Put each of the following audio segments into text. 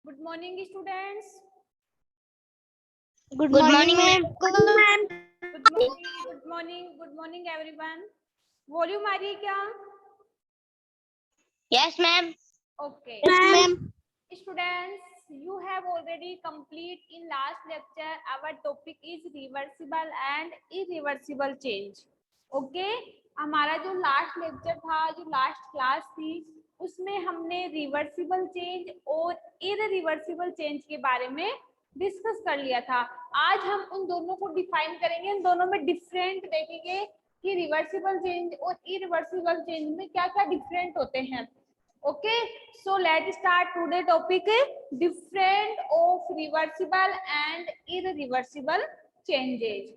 Good morning, students. Good morning, ma'am. Good morning. Good morning. Good morning, everyone. Volume आ रही है क्या? Yes, ma'am. Okay. Yes, ma'am. Students, you have already complete in last lecture. Our topic is reversible and irreversible change. Okay. हमारा जो last lecture था, जो last class थी, उसमें हमने रिवर्सिबल चेंज और इररिवर्सिबल चेंज के बारे में डिस्कस कर लिया था। आज हम उन दोनों को डिफाइन करेंगे, इन दोनों में डिफरेंट देखेंगे कि रिवर्सिबल चेंज और इररिवर्सिबल चेंज में क्या क्या डिफरेंट होते हैं। Okay, so let start today topic different of reversible and irreversible changes.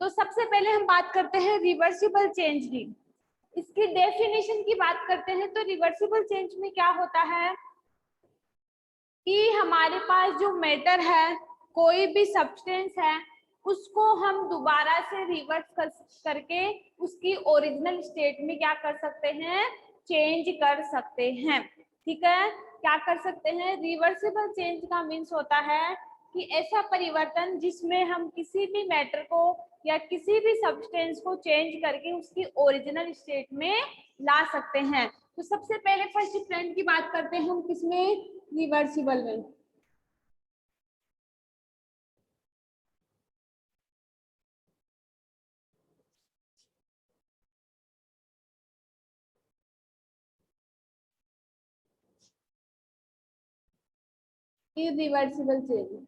तो सबसे पहले हम बात करते हैं रिवर्सिबल चेंज की। इसकी डेफिनेशन की बात करते हैं तो रिवर्सिबल चेंज में क्या होता है कि हमारे पास जो मैटर है, कोई भी सब्सटेंस है, उसको हम दोबारा से रिवर्स करके उसकी ओरिजिनल स्टेट में क्या कर सकते हैं, चेंज कर सकते हैं। ठीक है, क्या कर सकते हैं? रिवर्सिबल चेंज का मीन्स होता है कि ऐसा परिवर्तन जिसमें हम किसी भी मैटर को या किसी भी सब्सटेंस को चेंज करके उसकी ओरिजिनल स्टेट में ला सकते हैं। तो सबसे पहले फर्स्ट डिफरेंट की बात करते हैं हम किसमें? रिवर्सिबल में। इररिवर्सिबल चेंज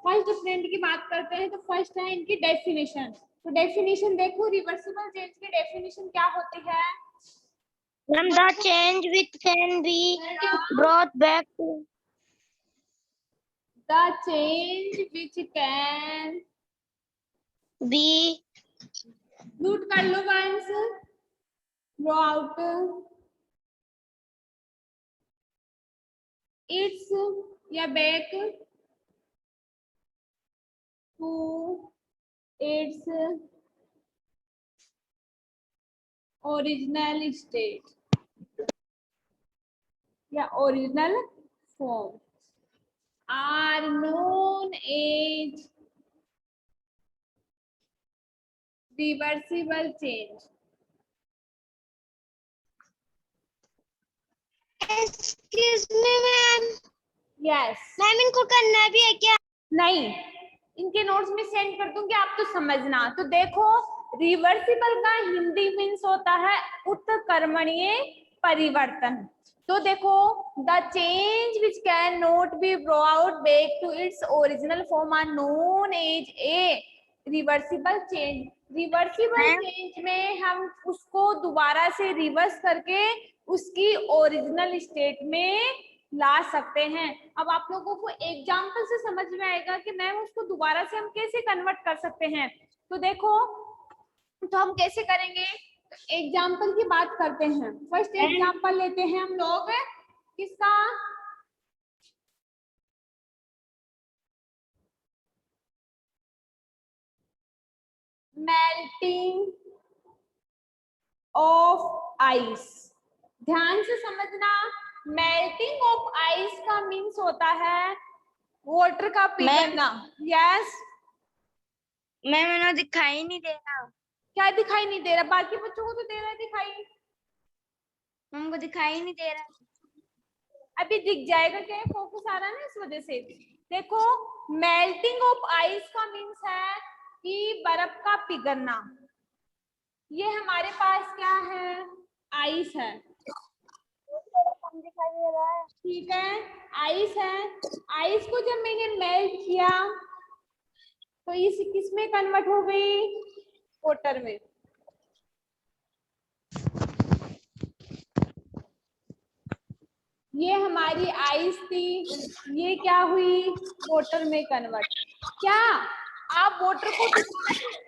फर्स्ट डिफरेंट की बात करते हैं तो फर्स्ट है इनकी डेफिनेशन। तो डेफिनेशन देखो, रिवर्सिबल चेंज की डेफिनेशन क्या होती है? Ma'am, the change which can be brought back to The change which can be mute कर लो वंस, ड्रॉ आउट इट्स या back to its original state या original form are known as reversible change. Excuse me, ma'am. Yes. Ma'am, इनको करना भी है क्या? नहीं, इनके नोट्स में सेंड कर दूंगी, आप तो समझना। तो देखो, रिवर्सिबल का हिंदी मीन्स होता है उत्कर्मणीय परिवर्तन। तो देखो, the change which can not be brought back to its original form are known as a reversible change. Reversible change में हम उसको दोबारा से रिवर्स करके उसकी ओरिजिनल स्टेट में ला सकते हैं। अब आप लोगों को एग्जाम्पल से समझ में आएगा कि मैम उसको दोबारा से हम कैसे कन्वर्ट कर सकते हैं। तो देखो, तो हम कैसे करेंगे? एग्जाम्पल की बात करते हैं। फर्स्ट एग्जाम्पल लेते हैं हम लोग किसका? Melting of ice. ध्यान से समझना, मेल्टिंग ऑफ आइस का मीन्स होता है वाटर का पिघलना। यस मैम, उन्हें दिखाई नहीं दे रहा। क्या दिखाई नहीं दे रहा? बाकी बच्चों को तो दे रहा है दिखाई। हमको दिखाई नहीं दे रहा। अभी दिख जाएगा, क्या फोकस आ रहा है ना, इस वजह से। देखो, मेल्टिंग ऑफ आइस का मीन्स है कि बर्फ का पिघलना। ये हमारे पास क्या है? आइस है। दिखाई दे रहा है। ठीक है, आइस है। आइस को जब मैंने मेल्ट किया तो इस किस में कन्वर्ट हो गई? वाटर में। ये हमारी आइस थी, ये क्या हुई? वाटर में कन्वर्ट। क्या आप वाटर को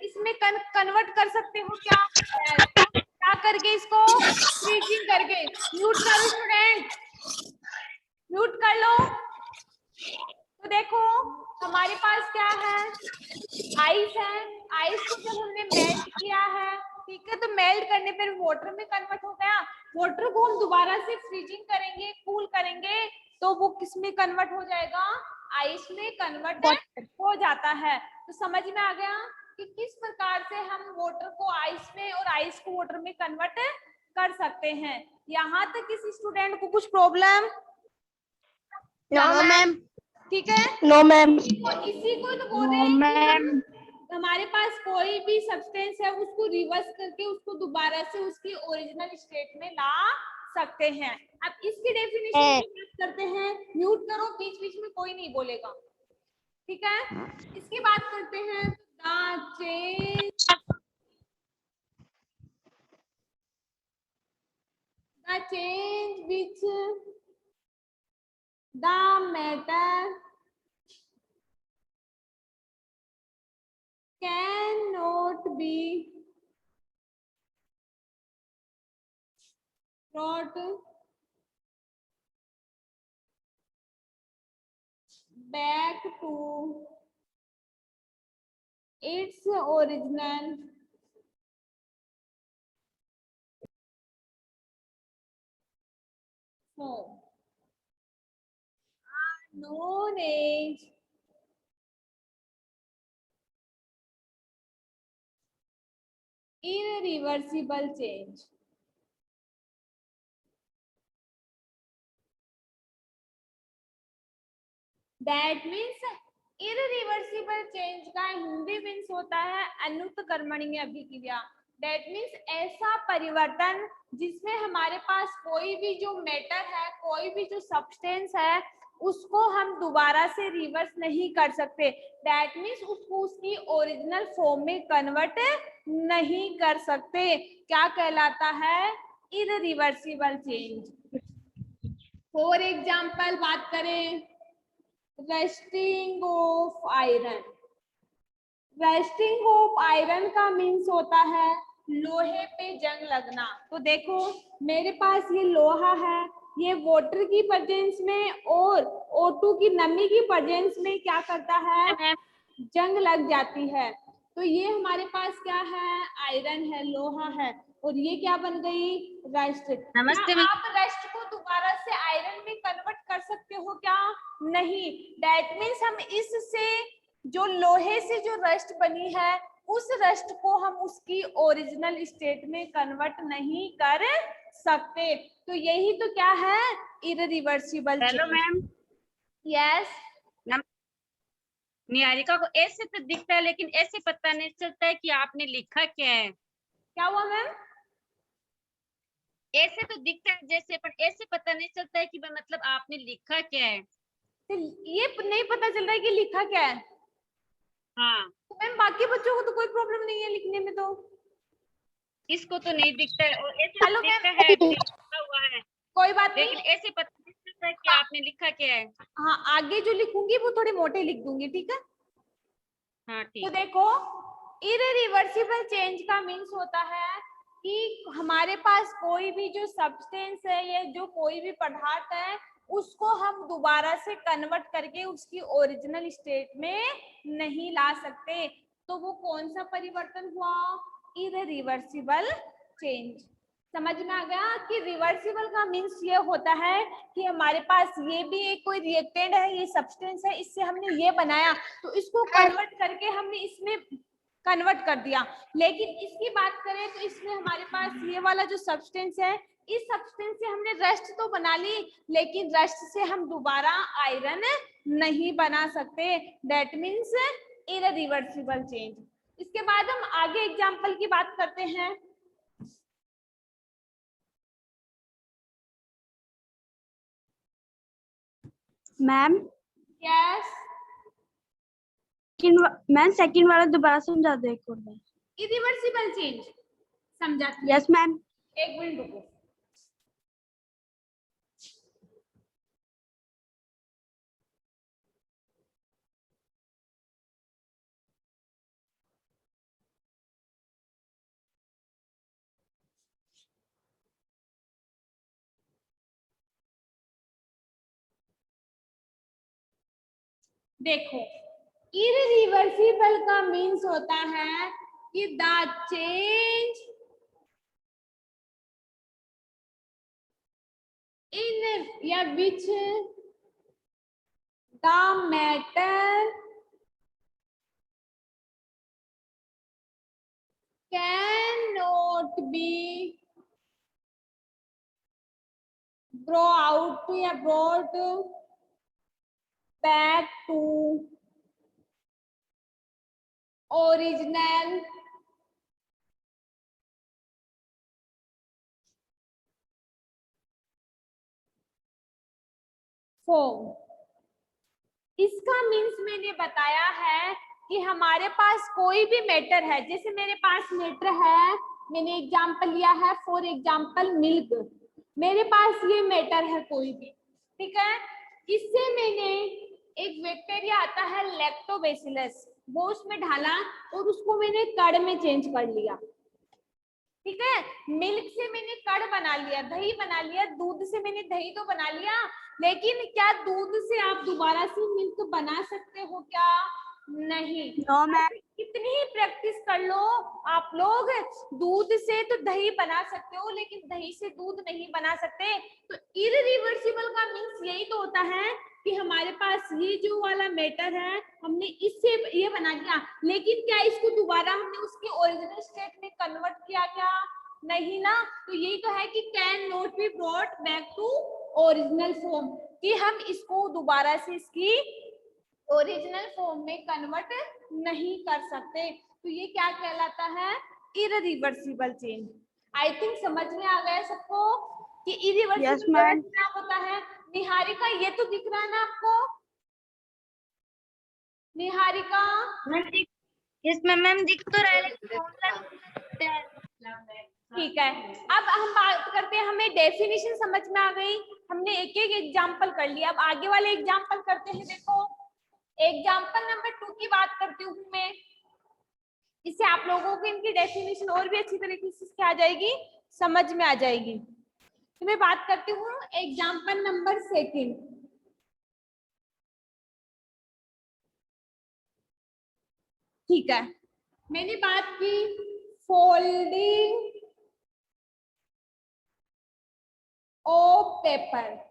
इसमें कन्वर्ट कर सकते हो क्या? क्या करके? इसको फ्रीजिंग करके। म्यूट करो स्टूडेंट, म्यूट कर लो। तो देखो, हमारे पास क्या है, आइस है। आइस को जब हमने मेल्ट किया है, ठीक है, तो मेल्ट करने पर वाटर में कन्वर्ट हो गया। वाटर को हम दोबारा से फ्रीजिंग करेंगे, कूल करेंगे, तो वो किस में कन्वर्ट हो जाएगा, आइस में कन्वर्ट हो जाता है। तो समझ में आ गया कि किस प्रकार से हम वाटर को आइस में और आइस को वाटर में कन्वर्ट कर सकते हैं। यहाँ तक किसी स्टूडेंट को कुछ प्रॉब्लम? No ma'am. ठीक है, नो मैम। इसी को तो बोल रहे नो हैं कि मैम। हमारे पास कोई भी सब्सटेंस है, उसको रिवर्स करके उसको दोबारा से उसकी ओरिजिनल स्टेट में ला सकते हैं। अब इसकी डेफिनेशन की बात करते हैं। म्यूट करो, बीच बीच में कोई नहीं बोलेगा, ठीक है। इसकी बात करते हैं। The change which the matter cannot be brought back to its original form are known as irreversible change. That means irreversible change का हिंदी मीन्स होता है अनुत कर्मणीय अभिक्रिया। That means ऐसा परिवर्तन जिसमें हमारे पास कोई भी जो मैटर है, कोई भी जो सब्सटेंस है, उसको हम दोबारा से रिवर्स नहीं कर सकते। That means उसको उसकी ओरिजिनल फॉर्म में कन्वर्ट नहीं कर सकते। क्या कहलाता है, इररिवर्सिबल चेंज। फॉर एग्जाम्पल बात करें, rusting of iron. Rusting of iron का मीन्स होता है लोहे पे जंग लगना। तो देखो मेरे पास ये लोहा है, ये वाटर की प्रेजेंस में और O2 की नमी की प्रेजेंस में क्या करता है, जंग लग जाती है। तो ये हमारे पास क्या है, आयरन है, लोहा है, और ये क्या बन गई, रस्ट। नमस्ते क्या आप रस्ट को दोबारा से आयरन में कन्वर्ट कर सकते हो क्या, नहीं। दैट मीन्स हम इससे जो लोहे से जो रस्ट बनी है, उस रस्ट को हम उसकी ओरिजिनल स्टेट में कन्वर्ट नहीं कर सकते। तो यही तो क्या है, irreversible change. Hello ma'am. Yes. Niharika को ऐसे तो दिखता है, लेकिन ऐसे पता नहीं चलता है कि आपने लिखा क्या है। क्या हुआ मैम? ऐसे तो दिखता है जैसे, पर ऐसे पता नहीं चलता है कि मतलब आपने लिखा क्या है। तो ये नहीं पता चल रहा है कि लिखा क्या है। हाँ, तो मैम बाकी बच्चों को तो कोई प्रॉब्लम नहीं है लिखने में तो। इसको तो नहीं दिखता है, और ऐसे हेलो दिखता मैम, है लिखा हुआ है, कोई बात लेकिन नहीं। ऐसे पता नहीं चलता है कि आपने लिखा क्या है। हाँ, आगे जो लिखूंगी वो थोड़े मोटे लिख दूंगी, ठीक है। हाँ तो ठीक। देखो, इररिवर्सिबल चेंज का मीन्स होता है कि हमारे पास कोई भी जो सब्सटेंस है या जो कोई भी पदार्थ है, उसको हम दोबारा से कन्वर्ट करके उसकी ओरिजिनल स्टेट में नहीं ला सकते। तो वो कौन सा परिवर्तन हुआ, इररिवर्सिबल चेंज। समझ में आ गया कि रिवर्सिबल का मीन्स ये होता है कि हमारे पास ये भी एक कोई रिएक्टेंट है, ये सब्सटेंस है, इससे हमने ये बनाया, तो इसको कन्वर्ट करके हमने इसमें कन्वर्ट कर दिया। लेकिन इसकी बात करें तो इसमें हमारे पास ये वाला जो सब्सटेंस है, इस सब्सटेंस से हमने रस्ट तो बना ली, लेकिन रस्ट से हम दोबारा आयरन नहीं बना सकते। That means irreversible change. इसके बाद हम आगे एग्जाम्पल की बात करते हैं। मैम यस, मैम सेकंड वाला दोबारा समझा दो एक और बार। इरिवर्सिबल चेंज समझाती हूँ। Yes ma'am. एक मिनट रुको। देखो इरिवर्सिबल का मीन्स होता है कि द चेंज इन या which the matter cannot be brought back to original form। इसका मीन्स मैंने बताया है कि हमारे पास कोई भी मैटर है, जैसे मेरे पास मैटर है, मैंने एग्जांपल लिया है फॉर एग्जांपल मिल्क, मेरे पास ये मैटर है कोई भी, ठीक है। इससे मैंने एक बैक्टीरिया आता है लैक्टोबैसिलस, वो उसमें डाला और उसको मैंने कर्ड में चेंज कर लिया, ठीक है। मिल्क से मैंने कर्ड बना लिया, दही बना लिया, दूध से मैंने दही तो बना लिया, लेकिन क्या दूध से आप दोबारा से मिल्क बना सकते हो क्या? नहीं। No ma'am. कितनी ही प्रैक्टिस कर लो आप लोग, दूध से तो दही बना सकते हो लेकिन दही से दूध नहीं बना सकते। तो इरिवर्सिबल का मीन्स यही तो होता है कि हमारे पास ये जो वाला मैटर है हमने इससे ये बना दिया, लेकिन क्या इसको दोबारा हमने उसके ओरिजिनल स्टेट में कन्वर्ट किया क्या? नहीं ना। तो यही तो है कि can not be brought back to original form, कि हम इसको दोबारा से इसकी ओरिजिनल फॉर्म में कन्वर्ट नहीं कर सकते। तो ये क्या कहलाता है? Irreversible change. आई थिंक समझ में आ गया सबको कि इरिवर्सिबल क्या होता है। निहारिका ये तो दिख रहा है ना आपको? निहारिका यस मैम दिख तो रहा है। ठीक है, अब हम बात करते हैं, हमें डेफिनेशन समझ में आ गई, हमने एक एक एग्जांपल कर लिया। अब आगे वाले एग्जांपल करते हैं। देखो एग्जांपल नंबर 2 की बात करती हूँ मैं, इससे आप लोगों को इनकी डेफिनेशन और भी अच्छी तरीके से क्या आ जाएगी, समझ में आ जाएगी। तो मैं बात करती हूँ एग्जांपल नंबर 2। ठीक है, मैंने बात की folding of paper.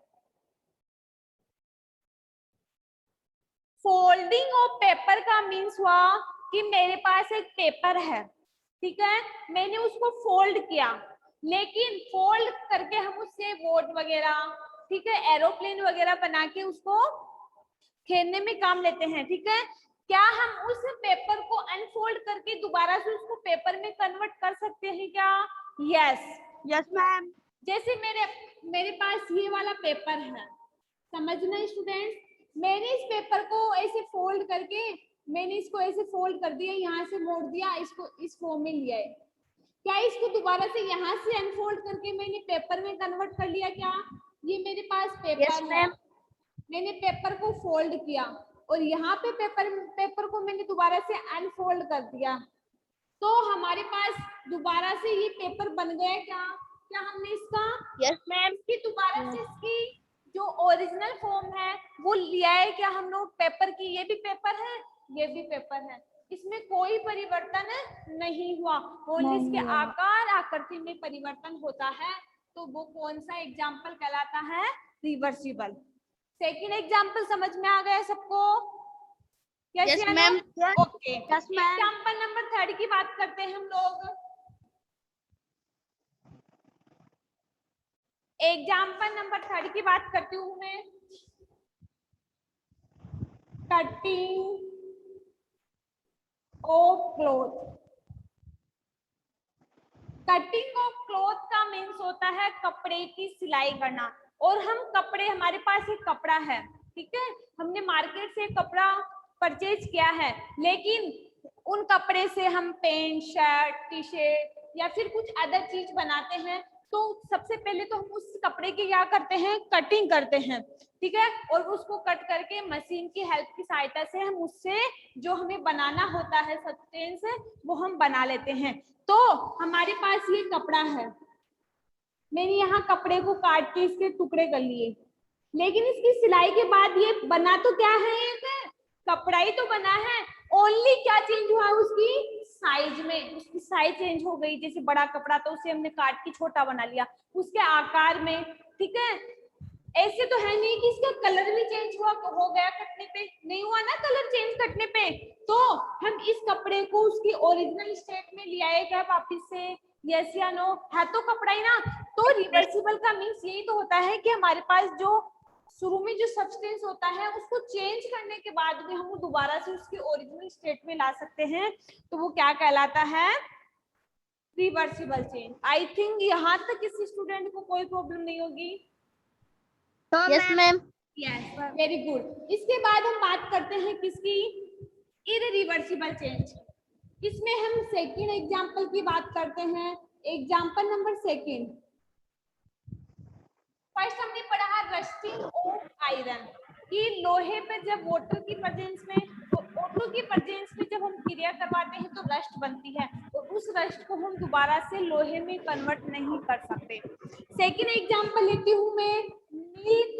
Folding of paper का मीन्स हुआ कि मेरे पास एक पेपर है, ठीक है, मैंने उसको फोल्ड किया, लेकिन फोल्ड करके हम उससे बोट वगैरह, ठीक है, एरोप्लेन वगैरह बना के उसको खेलने में काम लेते हैं, ठीक है। क्या हम उस पेपर को अनफोल्ड करके दोबारा से उसको पेपर में कन्वर्ट कर सकते हैं क्या? Yes yes ma'am. जैसे मेरे पास ये वाला पेपर है, समझना स्टूडेंट्स, मैंने इस पेपर को ऐसे फोल्ड करके, मैंने इसको ऐसे फोल्ड कर दिया, यहाँ से मोड़ दिया, इसको इस फॉर्म में लिया है। क्या इसको दोबारा से यहाँ से अनफोल्ड करके मैंने पेपर में कन्वर्ट कर लिया क्या? ये मेरे पास पेपर है, मैंने पेपर को फोल्ड किया और यहाँ पे पेपर को मैंने दोबारा से अनफोल्ड कर दिया, तो हमारे पास दोबारा से ये पेपर बन गया क्या? क्या हमने इसका यस मैम इसकी दोबारा से इसकी जो ओरिजिनल फॉर्म है वो लिया है क्या हम लोग पेपर की? ये भी पेपर है, ये भी पेपर है, इसमें कोई परिवर्तन नहीं हुआ, ओनली इसके आकार आकृति में परिवर्तन होता है। तो वो कौन सा एग्जाम्पल कहलाता है? रिवर्सिबल। सेकंड एग्जाम्पल समझ में आ गया सबको? Yes ma'am. Okay, example number 3 की बात करते हैं हम लोग। एग्जाम्पल नंबर 3 की बात करती हूँ मैं, cutting of cloth. Cutting of cloth का मीन्स होता है कपड़े की सिलाई करना, और हम कपड़े, हमारे पास एक कपड़ा है, ठीक है, हमने मार्केट से कपड़ा परचेज किया है, लेकिन उन कपड़े से हम पैंट शर्ट टी शर्ट या फिर कुछ अदर चीज बनाते हैं, तो सबसे पहले तो हम उस कपड़े की क्या करते हैं? कटिंग करते हैं, ठीक है, और उसको कट करके मशीन की हेल्प की सहायता से हम उससे जो हमें बनाना होता है सब्सटेंस वो हम बना लेते हैं। तो हमारे पास ये कपड़ा है, मैंने यहाँ कपड़े को काट के इसके टुकड़े कर लिए, लेकिन इसकी सिलाई के बाद ये बना तो क्या है? कपड़ा ही तो बना है, ओनली क्या चेंज हुआ है उसकी साइज में, उसकी साइज चेंज हो गई। जैसे बड़ा कपड़ा तो उसे हमने काट के छोटा बना लिया, उसके आकार में, ठीक है। ऐसे तो है नहीं कि इसका कलर भी चेंज हुआ हो गया कटने पे, नहीं हुआ ना कलर चेंज कटने पे। तो हम इस कपड़े को उसकी ओरिजिनल स्टेट में ले आएगा वापिस से, यस या नो, है तो कपड़ा ही ना। तो रिवर्सिबल का मीन्स यही तो होता है कि हमारे पास जो शुरू में जो सब्सटेंस होता है उसको चेंज करने के बाद में हम दोबारा से उसकी ओरिजिनल स्टेट में ला सकते हैं, तो वो क्या कहलाता है, रिवर्सिबल चेंज। आई थिंक यहाँ तक किसी स्टूडेंट को कोई प्रॉब्लम नहीं होगी। Yes ma'am. Yes, very good. इसके बाद हम बात करते हैं किसकी, इररिवर्सिबल चेंज। इसमें हम सेकंड एग्जांपल की बात करते हैं, एग्जांपल नंबर सेकंड। फर्स्ट हमने पढ़ा रस्टिंग ऑफ आयरन, कि लोहे पे जब वाटर की प्रेजेंस में, वाटर की प्रेजेंस में जब हम क्रिया करवाते हैं तो रस्ट बनती है, और उस रस्ट को हम दोबारा से लोहे में कन्वर्ट नहीं कर सकते। सेकंड एग्जांपल लेती हूँ मैं, मिल्क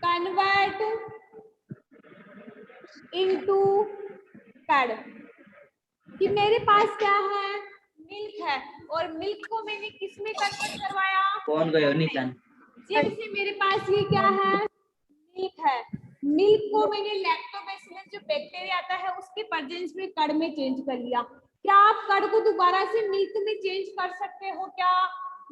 कन्वर्ट इनटू कर्ड। कि मेरे पास क्या है, मिल्क है, और मिल्क को मैंने किस में कन्वर्ट करवाया, कौन गयो निशान? जब से मेरे पास ये क्या है, मिल्क है, मिल्क को मैंने लैक्टोबैसिलस जो बैक्टीरिया आता है उसके प्रेजेंस में कर्ड में चेंज कर लिया। क्या आप कर्ड को दोबारा से मिल्क में चेंज कर सकते हो क्या,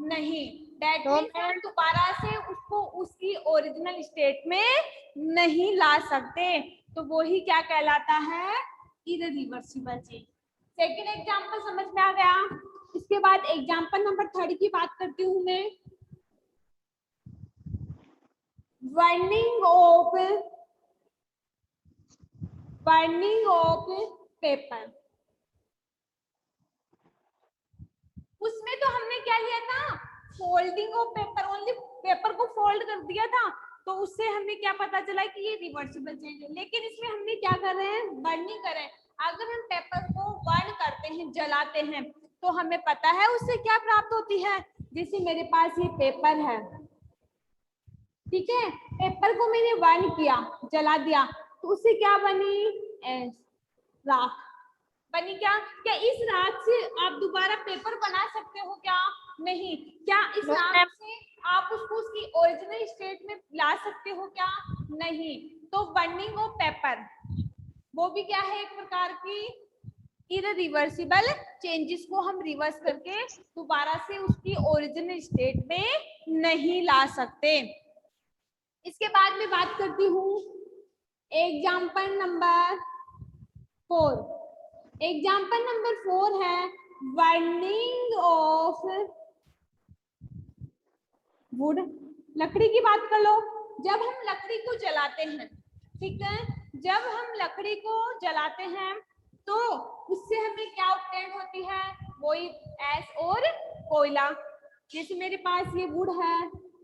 नहीं। दैट मींस हम दोबारा से उसको उसकी ओरिजिनल स्टेट में नहीं ला सकते, तो वो ही क्या कहलाता है, इररिवर्सिबल चेंज। सेकेंड एग्जाम्पल समझ में आ गया। इसके बाद एग्जाम्पल नंबर 3 की बात करती हूँ मैं, burning of पेपर। उसमें तो हमने क्या लिया था, folding of paper, only paper को फोल्ड कर दिया था, तो उससे हमें क्या पता चला कि ये रिवर्सिबल चेंज है। लेकिन इसमें हमने क्या कर रहे हैं, बर्निंग कर रहे हैं। अगर हम पेपर को बर्न करते हैं, जलाते हैं, तो हमें पता है उससे क्या प्राप्त होती है। जैसे मेरे पास ये पेपर है, ठीक है, पेपर को मैंने बर्न किया, जला दिया, तो उससे क्या बनी, राख बनी। क्या इस राख से आप दोबारा पेपर बना सकते हो क्या, नहीं। क्या इस राख से आप उसको उसकी ओरिजिनल स्टेट में ला सकते हो क्या, नहीं। तो बर्निंग ऑफ पेपर वो भी क्या है, एक प्रकार की इररिवर्सिबल चेंजेस को हम रिवर्स करके दोबारा से उसकी ओरिजिनल स्टेट में नहीं ला सकते। इसके बाद में बात करती हूँ एग्जाम्पल नंबर 4। एग्जाम्पल नंबर 4 है बर्निंग ऑफ वुड। लकड़ी की बात कर लो। जब हम लकड़ी को जलाते हैं, ठीक है, जब हम लकड़ी को जलाते हैं तो उससे हमें क्या ऑब्टेन होती है, वही ऐश और कोयला। जैसे मेरे पास ये वुड है,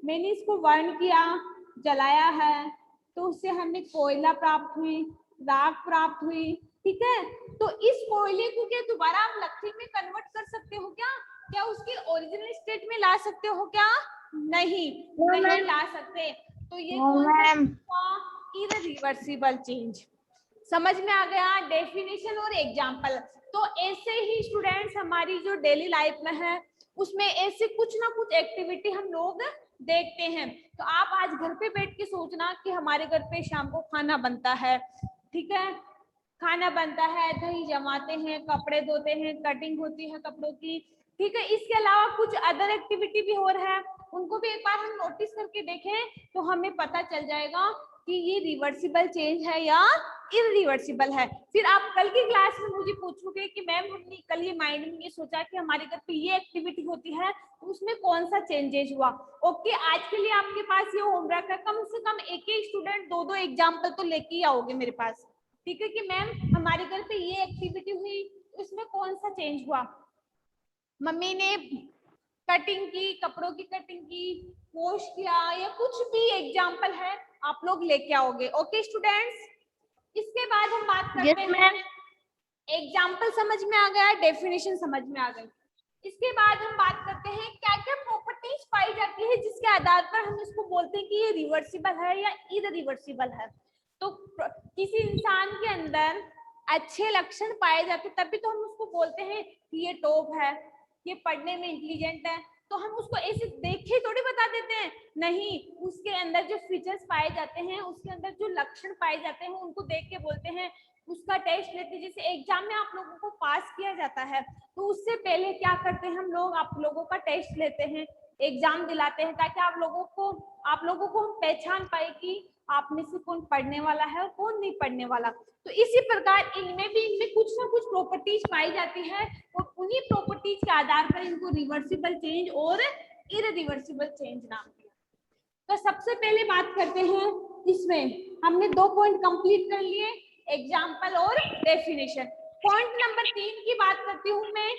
मैंने इसको बर्न किया, जलाया है, तो उससे हमें कोयला प्राप्त हुई, राख प्राप्त हुई, ठीक है। तो इस कोयले को क्या दोबारा आप लकड़ी में कन्वर्ट कर सकते हो क्या उसकी ओरिजिनल स्टेट में ला सकते हो क्या, नहीं, नहीं ला सकते। तो ये कौन सा इररिवर्सिबल चेंज। समझ में आ गया डेफिनेशन और एग्जाम्पल। तो ऐसे ही स्टूडेंट्स हमारी जो डेली लाइफ में है उसमें ऐसे कुछ ना कुछ एक्टिविटी हम लोग देखते हैं। तो आप आज घर पे बैठ के सोचना कि हमारे घर पे शाम को खाना बनता है, ठीक है, खाना बनता है, दही जमाते हैं, कपड़े धोते हैं, कटिंग होती है कपड़ों की, ठीक है। इसके अलावा कुछ अदर एक्टिविटी भी हो रहा है, उनको भी एक बार हम नोटिस करके देखें तो हमें पता चल जाएगा कि ये रिवर्सिबल चेंज है या इररिवर्सिबल है। फिर आप कल की क्लास में मुझे पूछोगे कि मैम हमने कल ये माइंड में ये सोचा कि हमारे घर पे ये एक्टिविटी होती है, तो उसमें कौन सा चेंजेस हुआ। ओके, आज के लिए आपके पास ये होमवर्क है, कम से कम एक एक स्टूडेंट 2-2 एग्जाम्पल तो लेके ही आओगे मेरे पास, ठीक है, कि मैम हमारे घर पे ये एक्टिविटी हुई, उसमें कौन सा चेंज हुआ। मम्मी ने कटिंग की, कपड़ों की कटिंग की, वॉश किया, या कुछ भी एग्जाम्पल है आप लोग लेके आओगे। ओके स्टूडेंट्स, इसके बाद हम बात करते हैं, एग्जाम्पल समझ में आ गया, डेफिनेशन समझ में आ गई। इसके बाद हम बात करते हैं क्या क्या प्रॉपर्टीज पाई जाती है जिसके आधार पर हम इसको बोलते हैं कि ये रिवर्सिबल है या इररिवर्सिबल है। किसी इंसान के अंदर अच्छे लक्षण पाए जाते तभी तो हम उसको बोलते हैं कि ये टॉप है, ये पढ़ने में इंटेलिजेंट है। तो हम उसको ऐसे देख के थोड़ी बता देते हैं, नहीं, उसके अंदर जो फीचर्स पाए जाते हैं, उसके अंदर जो लक्षण पाए जाते हैं, उनको देख के बोलते हैं। उसका टेस्ट लेते हैं, जैसे एग्जाम में आप लोगों को पास किया जाता है तो उससे पहले क्या करते हैं हम लोग, आप लोगों का टेस्ट लेते हैं, एग्जाम दिलाते हैं, ताकि आप लोगों को हम पहचान पाए कि आप में से कौन पढ़ने वाला है और कौन नहीं पढ़ने वाला। तो इसी प्रकार इनमें कुछ ना कुछ प्रॉपर्टीज पाई जाती है और उन्हीं प्रॉपर्टीज के आधार पर इनको रिवर्सिबल चेंज और इररिवर्सिबल चेंज नाम दिया। तो सबसे पहले बात करते हैं, इसमें हमने 2 पॉइंट कंप्लीट कर लिए, एग्जाम्पल और डेफिनेशन। पॉइंट नंबर 3 की बात करती हूं मैं,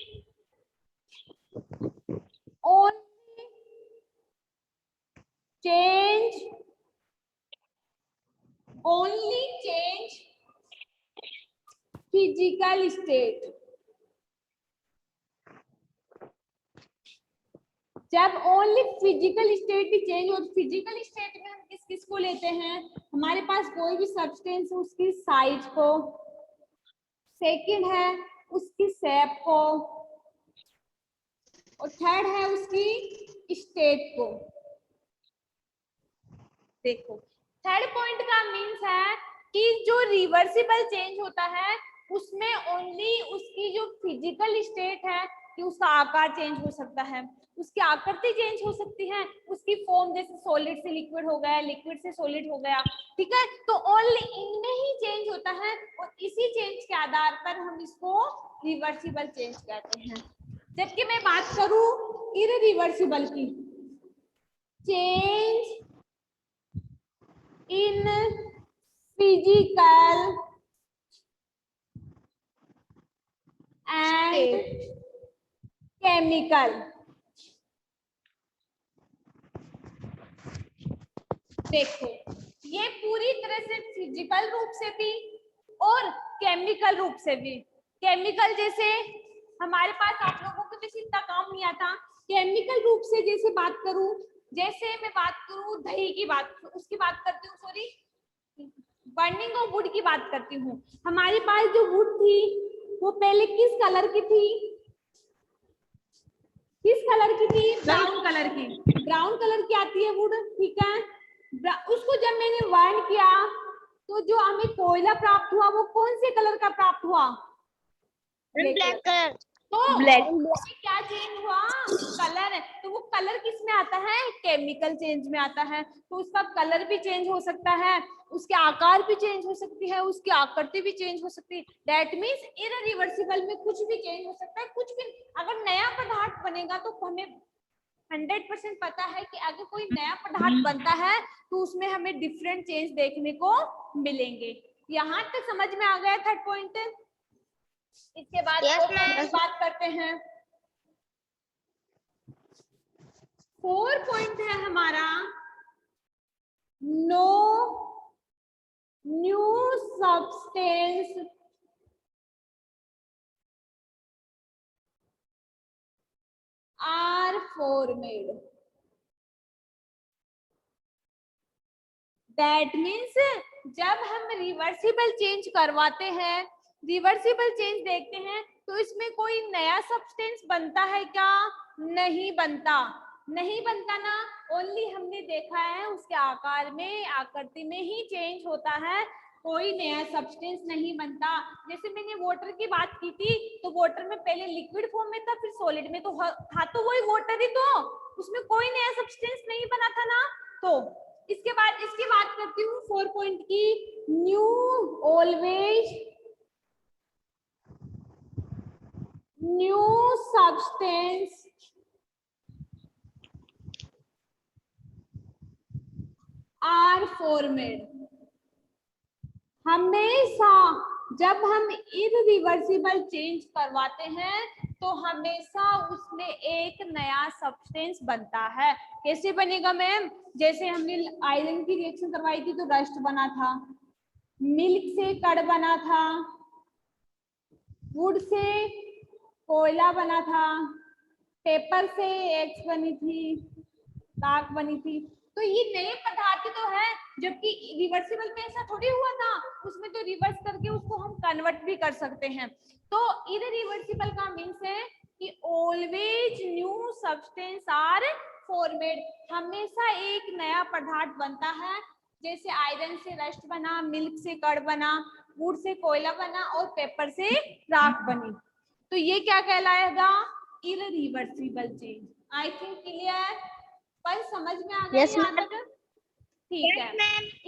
only change physical state। जब ओनली फिजिकल स्टेट ही चेंज हो, फिजिकल स्टेट में हम किस किस को लेते हैं, हमारे पास कोई भी सब्सटेंस उसकी साइज को, सेकंड है उसकी शेप को, और थर्ड है उसकी स्टेट को। देखो थर्ड पॉइंट का मीन्स है कि जो रिवर्सिबल चेंज होता है उसमें ओनली उसकी जो फिजिकल स्टेट है कि उसका आकार चेंज हो सकता है, उसकी आकृति चेंज हो सकती है, उसकी फॉर्म जैसे सॉलिड से लिक्विड हो गया, लिक्विड से सॉलिड हो गया, ठीक है। तो ओनली इनमें ही चेंज होता है और इसी चेंज के आधार पर हम इसको रिवर्सिबल चेंज कहते हैं। जबकि मैं बात करूं इररिवर्सिबल की, change in physical and chemical. देखो ये पूरी तरह से फिजिकल रूप से भी और केमिकल रूप से भी। केमिकल जैसे हमारे पास आप लोगों को जैसे इतना काम नहीं आता, केमिकल रूप से जैसे बात करूं, जैसे मैं बात करूं दही की बात, उसकी बात करती हूँ, सॉरी बर्निंग ऑफ वुड की बात करती हूँ। हमारे पास जो वुड थी वो पहले किस कलर की थी, किस कलर की थी, ब्राउन कलर की, ब्राउन कलर की आती है वुड, ठीक है। उसको जब मैंने बर्न किया तो जो हमें कोयला प्राप्त हुआ वो कौन से कलर का प्राप्त हुआ, ब्लैक कलर। तो ब्लैक क्या चेंज हुआ, कलर। तो वो कलर किस में आता है, केमिकल चेंज में आता है। तो उसका कलर भी चेंज हो सकता है, उसके आकार भी चेंज हो सकती है, उसकी आकृति भी चेंज हो सकती है। दैट मीन्स इररिवर्सिबल में कुछ भी चेंज हो सकता है, कुछ भी। अगर नया पदार्थ बनेगा तो हमें 100% पता है कि अगर कोई नया पदार्थ बनता है तो उसमें हमें डिफरेंट चेंज देखने को मिलेंगे। यहाँ तक समझ में आ गया थर्ड पॉइंट। इसके बाद बात करते हैं, 4 पॉइंट है हमारा, no new substance are formed. That means जब हम रिवर्सिबल चेंज करवाते हैं, रिवर्सिबल चेंज देखते हैं, तो इसमें कोई नया सब्सटेंस बनता है क्या, नहीं बनता, नहीं बनता ना। ओनली हमने देखा है उसके आकार में, आकृति में ही चेंज होता है, कोई नया सब्सटेंस नहीं बनता। जैसे मैंने वाटर की बात की थी, तो वाटर में पहले लिक्विड फॉर्म में था, फिर सॉलिड में, तो था तो वही वाटर ही, तो उसमें कोई नया सब्सटेंस नहीं बना था ना। तो इसके बाद इसकी बात करती हूँ 4 पॉइंट की, new always new substance are formed. हमेशा जब हम इररिवर्सिबल चेंज करवाते हैं तो हमेशा उसमें एक नया सब्सटेंस बनता है। कैसे बनेगा मैम, जैसे हमने आयरन की रिएक्शन करवाई थी तो रस्ट बना था, मिल्क से कड़ बना था, वुड से कोयला बना था, पेपर से एग्स बनी थी, राख बनी थी। तो ये नए पदार्थ तो है, जबकि रिवर्सिबल में ऐसा थोड़ी हुआ था, उसमें तो रिवर्स करके उसको हम कन्वर्ट भी कर सकते हैं। तो इररिवर्सिबल का मीन्स है कि always new substance are formed, हमेशा एक नया पदार्थ बनता है। जैसे आयरन से रस्ट बना, मिल्क से कड़ बना, वुड से कोयला बना और पेपर से राख बनी। तो ये क्या कहलाएगा? Irreversible change. I think clear? पर समझ में आ गया Yes, यहाँ ma'am. तक? ठीक है।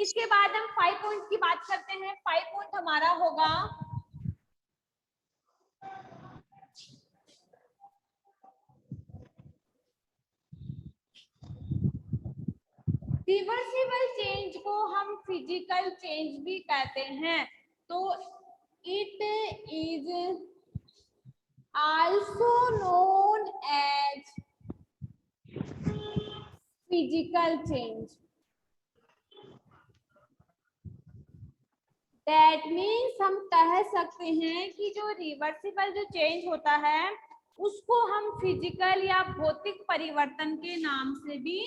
इसके बाद हम 5 पॉइंट की बात करते हैं। 5 पॉइंट हमारा होगा रिवर्सिबल चेंज को हम फिजिकल चेंज भी कहते हैं। तो it is also known as physical change. That means हम कह सकते हैं कि जो रिवर्सिबल जो चेंज होता है उसको हम फिजिकल या भौतिक परिवर्तन के नाम से भी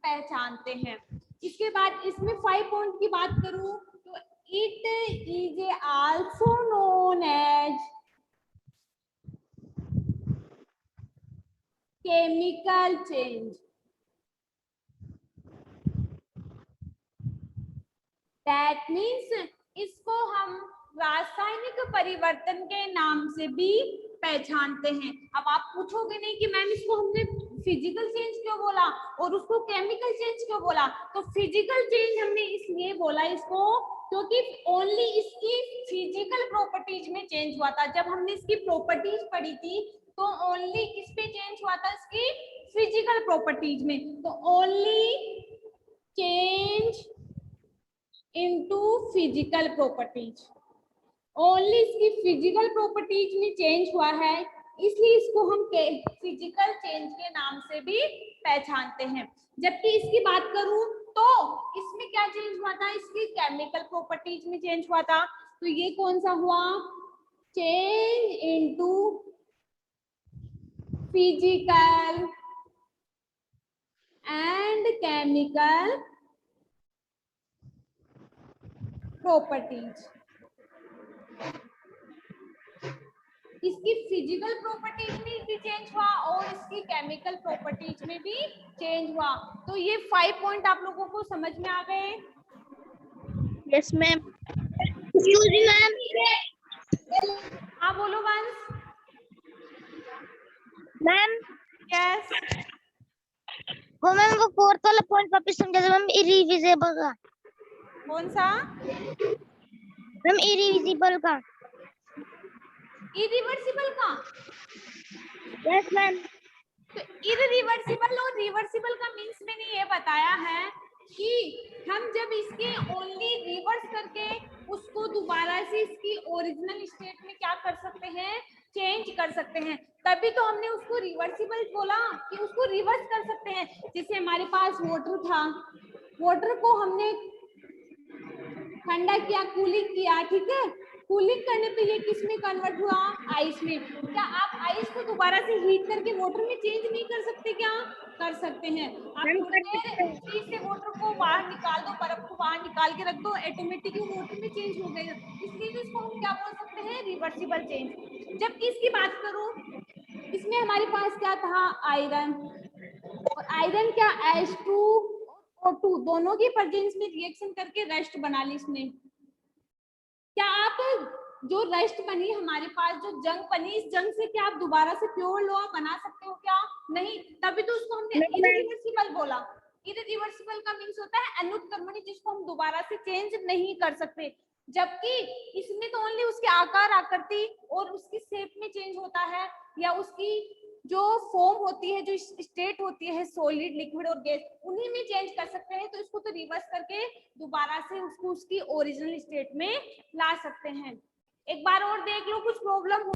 पहचानते हैं। इसके बाद इसमें 5 पॉइंट की बात करूं तो it is also known as chemical change. That means इसको हम रासायनिक परिवर्तन के नाम से भी पहचानते हैं। अब आप पूछोगे नहीं कि मैम इसको हमने फिजिकल चेंज क्यों बोला और उसको केमिकल चेंज क्यों बोला? तो फिजिकल चेंज हमने इसलिए बोला इसको क्योंकि ओनली इसकी फिजिकल प्रॉपर्टीज में चेंज हुआ था। जब हमने इसकी प्रॉपर्टीज पढ़ी थी तो ओनली किस पे चेंज हुआ था? इसकी फिजिकल प्रॉपर्टीज में। तो only change into physical properties, only इसकी फिजिकल प्रॉपर्टीज में चेंज हुआ है, इसलिए इसको हम फिजिकल चेंज के नाम से भी पहचानते हैं। जबकि इसकी बात करूं तो इसमें क्या चेंज हुआ था? इसकी केमिकल प्रॉपर्टीज में चेंज हुआ था। तो ये कौन सा हुआ? Change into physical and chemical properties. इसकी फिजिकल प्रॉपर्टीज में भी चेंज हुआ और इसकी केमिकल प्रॉपर्टीज में भी चेंज हुआ। तो ये 5 पॉइंट आप लोगों को समझ में आ गए? Yes, ma'am. Excuse me, ma'am. हाँ बोलो वंश। Ma'am, यस, वो फोर्थ वाला पॉइंट वापस समझा दो मैम, इरिविजिबल का। कौन सा? मैम इरिविजिबल का। इरिवर्सिबल का? Yes ma'am. तो इरिवर्सिबल और रिवर्सिबल का मीन्स मैंने ये बताया है कि हम जब इसके ओनली रिवर्स करके उसको दोबारा से इसकी ओरिजिनल स्टेट में क्या कर सकते हैं? चेंज कर सकते हैं। तभी तो हमने उसको रिवर्सिबल बोला कि उसको रिवर्स कर सकते हैं। जैसे हमारे पास वाटर था, वाटर को हमने ठंडा किया, कूलिंग किया, ठीक है। कूलिंग करने पे ये किस में कन्वर्ट हुआ? आइस में। क्या आप आइस को दोबारा से हीट करके वाटर में चेंज नहीं कर सकते? क्या कर सकते हैं? आप थोड़ी देर फ्रिज से वाटर को बाहर निकाल दो, बर्फ को बाहर निकाल के रख दो, ऑटोमेटिक वो वाटर में चेंज हो गएगा। इसलिए तो इसको हम क्या बोल सकते हैं? Reversible change. जबकि इसकी बात करूं, इसमें हमारे पास क्या था? आयरन। और आयरन क्या? H2 और O2 दोनों की प्रेजेंस में रिएक्शन करके रेस्ट बना ली इसने। क्या आप जो रेस्ट बनी हमारे पास, जो जंग बनी, इस जंग से क्या आप दोबारा से प्योर लोहा बना सकते हो? क्या नहीं। तभी तो उसको हमने इरिवर्सिबल बोला। इरिवर्सिबल का मीन्स होता है अनुत्क्रमणीय, जिसको हम दोबारा से चेंज नहीं कर सकते। जबकि इसमें तो ओनली उसके आकार आकृति और उसकी शेप में चेंज होता है, या उसकी जो फॉर्म होती है, जो स्टेट होती है, सॉलिड, लिक्विड और गैस, उन्हीं में चेंज कर सकते हैं। तो इसको तो रिवर्स करके दोबारा से उसको उसकी ओरिजिनल स्टेट में ला सकते हैं। एक बार और देख लो, कुछ प्रॉब्लम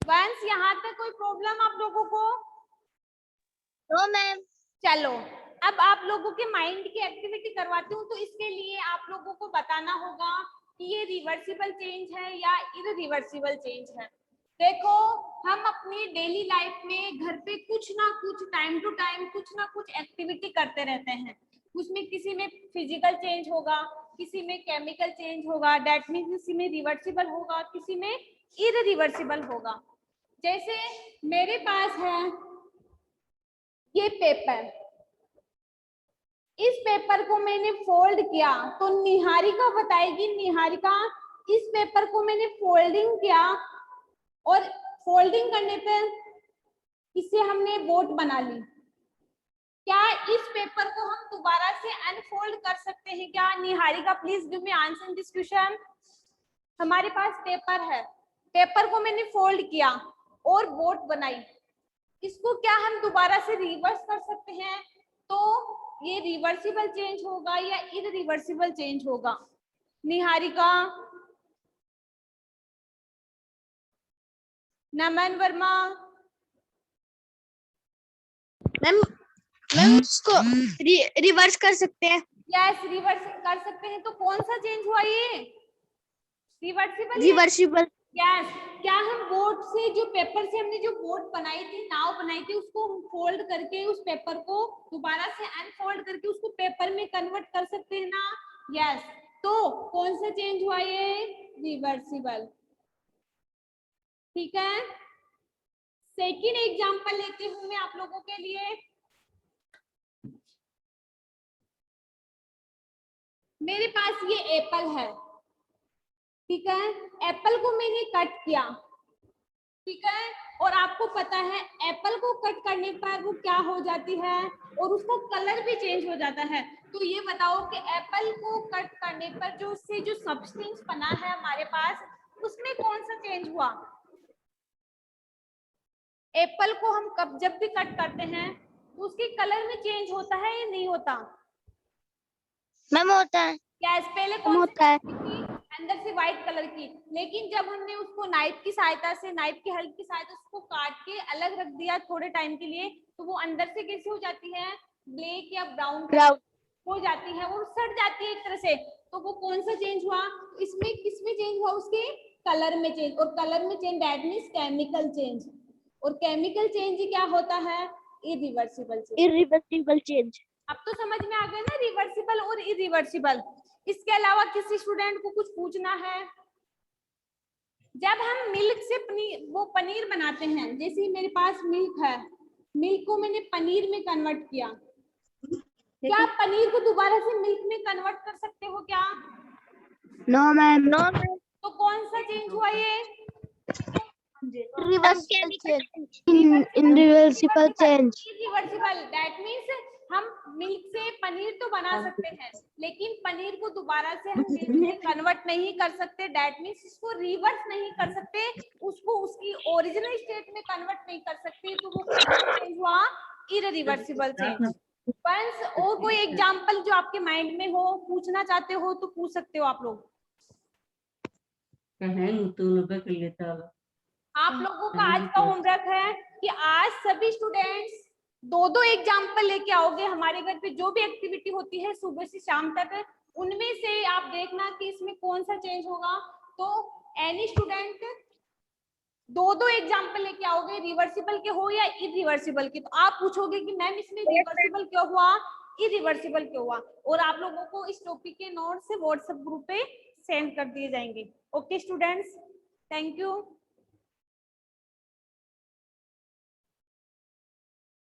वंस यहाँ तक कोई प्रॉब्लम आप लोगों को? No ma'am. चलो अब आप लोगों के माइंड की एक्टिविटी करवाती हूँ। तो इसके लिए आप लोगों को बताना होगा कि ये रिवर्सिबल चेंज है या इररिवर्सिबल चेंज है। देखो हम अपनी डेली लाइफ में घर पे कुछ ना कुछ टाइम टू टाइम कुछ ना कुछ एक्टिविटी करते रहते हैं। उसमें किसी में फिजिकल चेंज होगा, किसी में केमिकल चेंज होगा, डेट मीन्स किसी में रिवर्सिबल होगा, किसी में इररिवर्सिबल होगा। जैसे मेरे पास है ये पेपर, इस पेपर को मैंने फोल्ड किया तो निहारिका बताएगी, निहारिका इस पेपर को मैंने फोल्डिंग किया और फोल्डिंग करने पर इसे हमने बोट बना ली। क्या इस पेपर को हम दोबारा से अनफोल्ड कर सकते हैं क्या? Niharika please give me answer in this question. हमारे पास पेपर है, पेपर को मैंने फोल्ड किया और बोट बनाई, इसको क्या हम दोबारा से रिवर्स कर सकते हैं? तो ये रिवर्सिबल चेंज होगा या इररिवर्सिबल चेंज होगा? निहारिका, नमन वर्मा। मैम उसको रिवर्स कर सकते हैं। यस रिवर्स कर सकते हैं। तो कौन सा चेंज हुआ ये? रिवर्सिबल। रिवर्सिबल। यस। क्या हम बोर्ड से जो पेपर से हमने जो बोर्ड बनाई थी, नाव बनाई थी, उसको फोल्ड करके उस पेपर को दोबारा से अनफोल्ड करके उसको पेपर में कन्वर्ट कर सकते हैं ना? यस। तो कौन सा चेंज हुआ ये? रिवर्सिबल। ठीक है। सेकेंड एग्जांपल लेती हूँ मैं आप लोगों के लिए। मेरे पास ये एप्पल है, ठीक है। एप्पल को मैंने कट किया, ठीक है। और आपको पता है एप्पल को कट करने पर वो क्या हो जाती है और उसका कलर भी चेंज हो जाता है। तो ये बताओ कि एप्पल को कट करने पर जो उससे जो सब्सटेंस बना है हमारे पास, उसमें कौन सा चेंज हुआ? एप्पल को हम कब जब भी कट करते हैं तो उसके कलर में चेंज होता है या नहीं होता? मैम होता है। यस। पहले कौन होता है। अंदर से व्हाइट कलर की, लेकिन जब हमने उसको नाइफ की सहायता से, नाइफ की हेल्प की सहायता से उसको काट के अलग रख दिया थोड़े टाइम के लिए, तो वो अंदर से कैसी हो जाती है? ब्लैक या ब्राउन हो जाती है, वो सड़ जाती है एक तरह से। तो वो कौन सा चेंज हुआ? इसमें किसमें चेंज हुआ? उसके कलर में चेंज। और कलर में change that means chemical change. और केमिकल चेंज क्या होता है? Irreversible change. Irreversible change. अब तो समझ में आ गया ना रिवर्सिबल और इरिवर्सिबल। इसके अलावा किसी स्टूडेंट को कुछ पूछना है? जब हम मिल्क से पनीर बनाते हैं, जैसे मेरे पास मिल्क है, मिल्क को मैंने पनीर में कन्वर्ट किया, क्या पनीर को दोबारा से मिल्क में कन्वर्ट कर सकते हो क्या? No ma'am. No ma'am. तो कौन सा चेंज हुआ ये? Reversible change. Irreversible change. Irreversible that means हम मिल्क से पनीर तो बना सकते हैं, लेकिन पनीर को दोबारा से हम मिल्क में कन्वर्ट नहीं कर सकते। दैट मींस इसको रिवर्स नहीं कर सकते, उसको उसकी ओरिजिनल स्टेट में कन्वर्ट नहीं कर सकते। तो वो चेंज हुआ इररिवर्सिबल चेंज। वंस और कोई एग्जांपल जो आपके माइंड में हो, पूछना चाहते हो तो पूछ सकते हो आप लोग। आप लोगों का आज का होमवर्क है कि आज सभी स्टूडेंट्स दो एग्जाम्पल लेके आओगे। हमारे घर पे जो भी एक्टिविटी होती है सुबह से शाम तक, उनमें से आप देखना कि इसमें कौन सा चेंज होगा। तो एनी स्टूडेंट दो एग्जाम्पल लेके आओगे, रिवर्सिबल के हो या इरिवर्सिबल के। तो आप पूछोगे कि मैम इसमें रिवर्सिबल क्यों हुआ, इरिवर्सिबल क्यों हुआ, और आप लोगों को इस टॉपिक के नोट्स व्हाट्सएप ग्रुप पे सेंड कर दिए जाएंगे। Okay students, thank you.